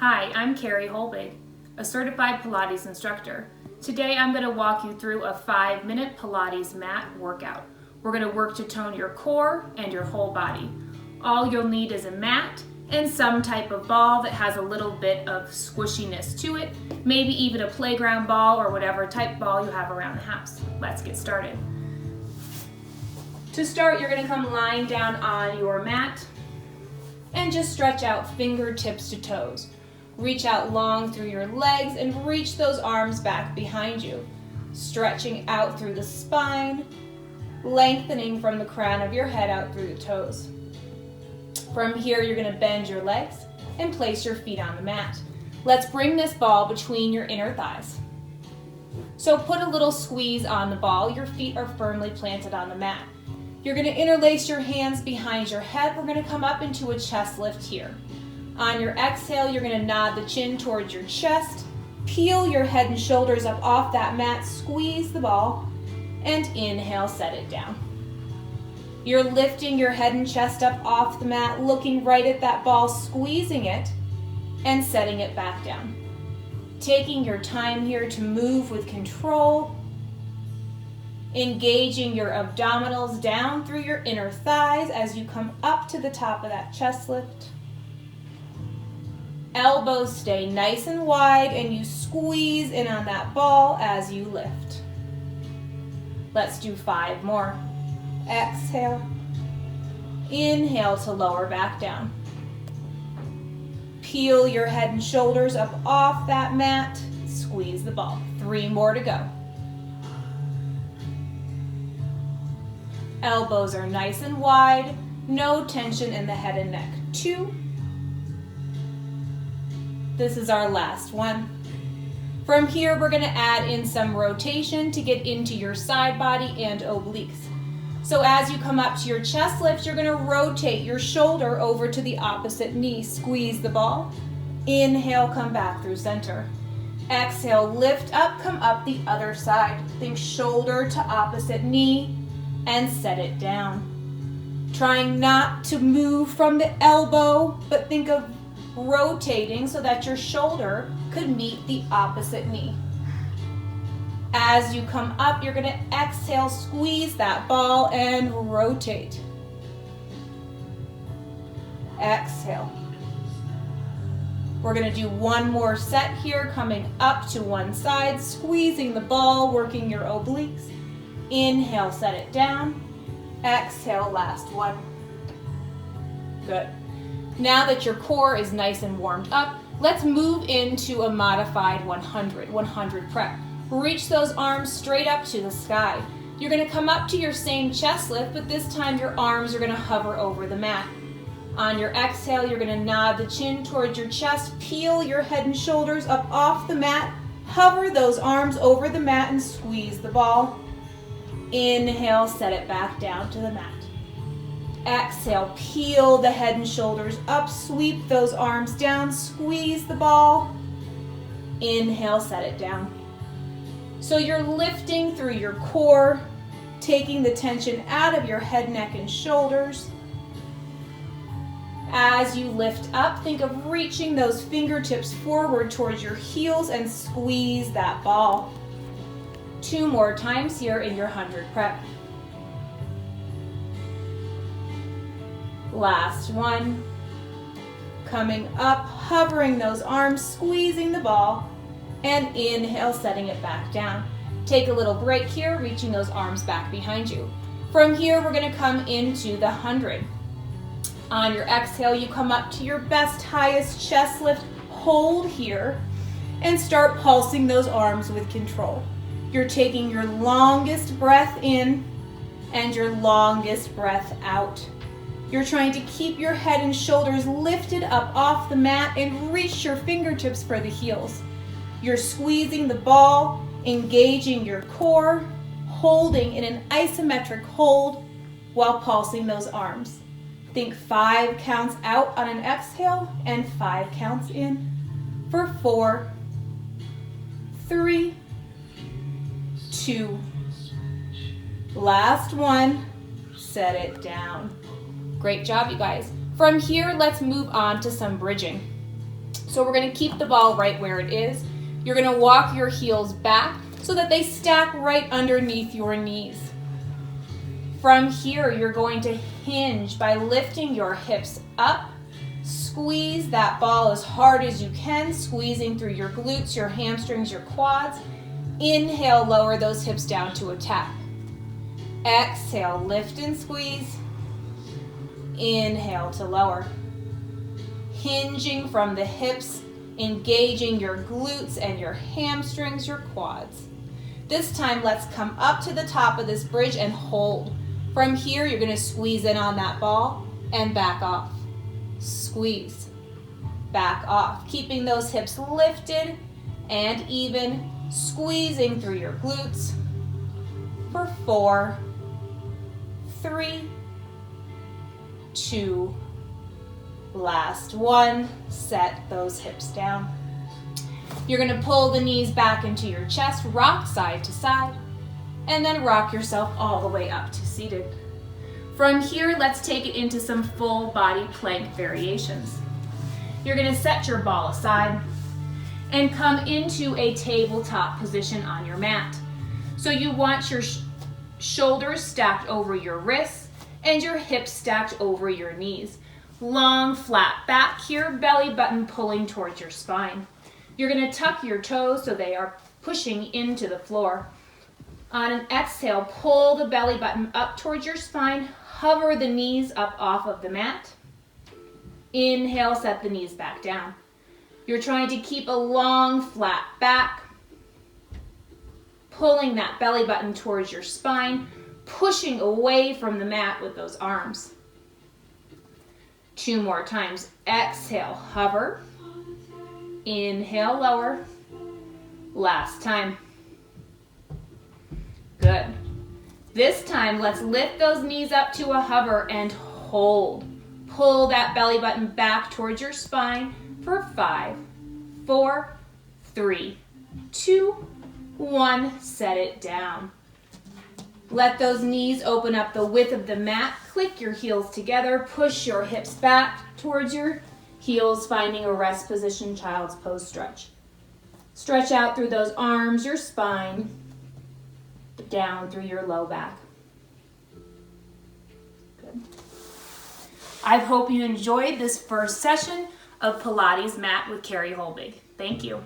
Hi, I'm Carrie Holbig, a certified Pilates instructor. Today I'm going to walk you through a 5-minute Pilates mat workout. We're going to work to tone your core and your whole body. All you'll need is a mat and some type of ball that has a little bit of squishiness to it, maybe even a playground ball or whatever type ball you have around the house. Let's get started. To start, you're going to come lying down on your mat and just stretch out fingertips to toes. Reach out long through your legs and reach those arms back behind you, stretching out through the spine, lengthening from the crown of your head out through the toes. From here, you're going to bend your legs and place your feet on the mat. Let's bring this ball between your inner thighs. So put a little squeeze on the ball. Your feet are firmly planted on the mat. You're going to interlace your hands behind your head. We're going to come up into a chest lift here. On your exhale, you're going to nod the chin towards your chest, peel your head and shoulders up off that mat, squeeze the ball, and inhale, set it down. You're lifting your head and chest up off the mat, looking right at that ball, squeezing it, and setting it back down. Taking your time here to move with control, engaging your abdominals down through your inner thighs as you come up to the top of that chest lift. Elbows stay nice and wide and you squeeze in on that ball as you lift. Let's do 5 more. Exhale. Inhale to lower back down. Peel your head and shoulders up off that mat. Squeeze the ball. 3 more to go. Elbows are nice and wide. No tension in the head and neck. 2. This is our last one. From here, we're going to add in some rotation to get into your side body and obliques. So as you come up to your chest lift, you're going to rotate your shoulder over to the opposite knee. Squeeze the ball. Inhale, come back through center. Exhale, lift up, come up the other side. Think shoulder to opposite knee and set it down. Trying not to move from the elbow, but think of rotating so that your shoulder could meet the opposite knee. As you come up, you're going to exhale, squeeze that ball and rotate. Exhale. We're going to do 1 more set here, coming up to one side, squeezing the ball, working your obliques. Inhale, set it down. Exhale, last one. Good. Now that your core is nice and warmed up, let's move into a modified 100 prep. Reach those arms straight up to the sky. You're going to come up to your same chest lift, but this time your arms are going to hover over the mat. On your exhale, you're going to nod the chin towards your chest, peel your head and shoulders up off the mat, hover those arms over the mat and squeeze the ball. Inhale, set it back down to the mat. Exhale, peel the head and shoulders up, sweep those arms down, squeeze the ball. Inhale, set it down. So you're lifting through your core, taking the tension out of your head, neck, and shoulders. As you lift up, think of reaching those fingertips forward towards your heels and squeeze that ball. 2 more times here in your 100 prep. Last one. Coming up, hovering those arms, squeezing the ball, and inhale, setting it back down. Take a little break here, reaching those arms back behind you. From here, we're going to come into the 100. On your exhale, you come up to your best, highest chest lift. Hold here and start pulsing those arms with control. You're taking your longest breath in and your longest breath out. You're trying to keep your head and shoulders lifted up off the mat and reach your fingertips for the heels. You're squeezing the ball, engaging your core, holding in an isometric hold while pulsing those arms. Think 5 counts out on an exhale and 5 counts in for 4, 3, 2. Last one, set it down. Great job, you guys. From here, let's move on to some bridging. So we're going to keep the ball right where it is. You're going to walk your heels back so that they stack right underneath your knees. From here, you're going to hinge by lifting your hips up. Squeeze that ball as hard as you can, squeezing through your glutes, your hamstrings, your quads. Inhale, lower those hips down to a tap. Exhale, lift and squeeze. Inhale to lower. Hinging from the hips, engaging your glutes and your hamstrings, your quads. This time, let's come up to the top of this bridge and hold. From here, you're going to squeeze in on that ball and back off. Squeeze, back off. Keeping those hips lifted and even, squeezing through your glutes for 4, 3, 2, last 1. Set those hips down. You're going to pull the knees back into your chest, rock side to side, and then rock yourself all the way up to seated. From here, let's take it into some full body plank variations. You're going to set your ball aside and come into a tabletop position on your mat. So you want your shoulders stacked over your wrists and your hips stacked over your knees. Long, flat back here, belly button pulling towards your spine. You're going to tuck your toes so they are pushing into the floor. On an exhale, pull the belly button up towards your spine. Hover the knees up off of the mat. Inhale, set the knees back down. You're trying to keep a long, flat back. Pulling that belly button towards your spine. Pushing away from the mat with those arms. 2 more times. Exhale, hover. Inhale, lower. Last time. Good. This time, let's lift those knees up to a hover and hold. Pull that belly button back towards your spine for 5, 4, 3, 2, 1. Set it down. Let those knees open up the width of the mat. Click your heels together. Push your hips back towards your heels, finding a rest position, child's pose stretch. Stretch out through those arms, your spine, down through your low back. Good. I hope you enjoyed this first session of Pilates Mat with Carrie Holbig. Thank you.